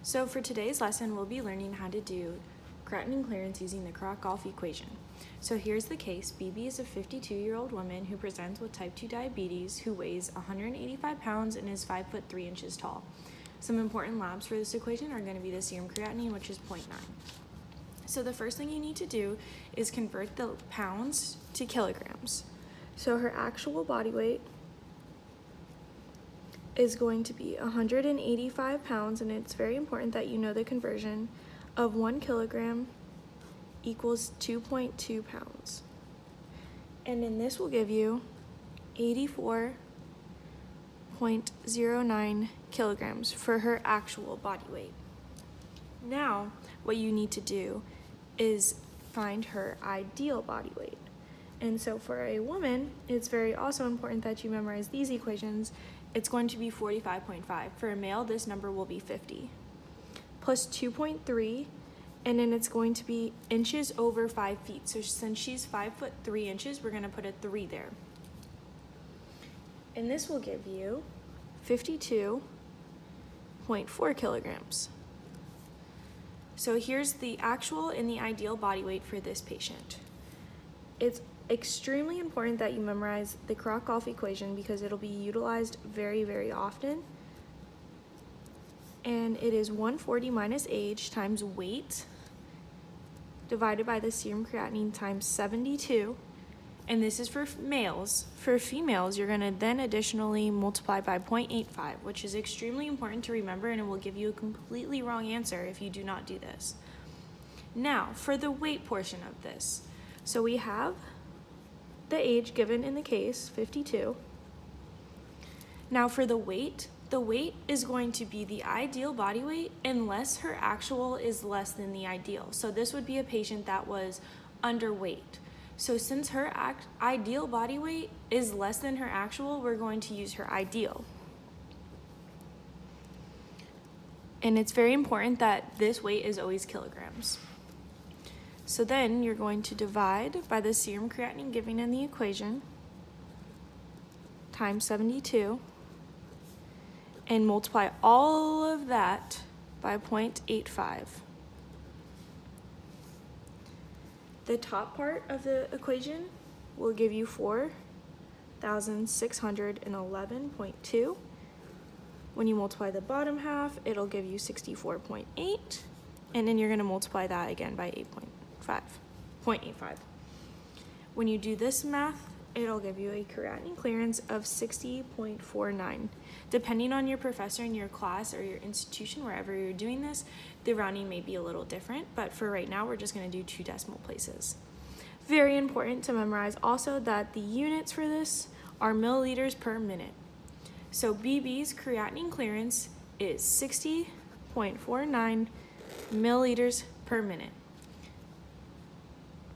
So for today's lesson, we'll be learning how to do creatinine clearance using the Krakoff equation. So here's the case. BB is a 52-year-old woman who presents with type 2 diabetes who weighs 185 pounds and is 5 foot 3 inches tall. Some important labs for this equation are going to be the serum creatinine, which is 0.9. So the first thing you need to do is convert the pounds to kilograms. So her actual body weight is going to be 185 pounds, and it's very important that you know the conversion of 1 kilogram equals 2.2 pounds. And then this will give you 84.09 kilograms for her actual body weight. Now, what you need to do is find her ideal body weight. And so for a woman, it's very also important that you memorize these equations. It's going to be 45.5. For a male, this number will be 50. Plus 2.3, and then it's going to be inches over 5 feet. So since she's 5 foot 3 inches, we're going to put a 3 there. And this will give you 52.4 kilograms. So here's the actual and the ideal body weight for this patient. It's extremely important that you memorize the Krakoff equation because it'll be utilized very, very often. And it is 140 minus age times weight divided by the serum creatinine times 72. And this is for males. For females, you're going to then additionally multiply by 0.85, which is extremely important to remember, and it will give you a completely wrong answer if you do not do this. Now, for the weight portion of this. So we have the age given in the case, 52. Now for the weight is going to be the ideal body weight unless her actual is less than the ideal. So this would be a patient that was underweight. So since her ideal body weight is less than her actual, we're going to use her ideal. And it's very important that this weight is always kilograms. So then you're going to divide by the serum creatinine given in the equation times 72 and multiply all of that by 0.85. The top part of the equation will give you 4,611.2. When you multiply the bottom half, it'll give you 64.8, and then you're going to multiply that again by 0.85. When you do this math, it'll give you a creatinine clearance of 60.49. Depending on your professor in your class or your institution, wherever you're doing this, the rounding may be a little different, but for right now, we're just going to do 2 decimal places. Very important to memorize also that the units for this are milliliters per minute. So BB's creatinine clearance is 60.49 milliliters per minute.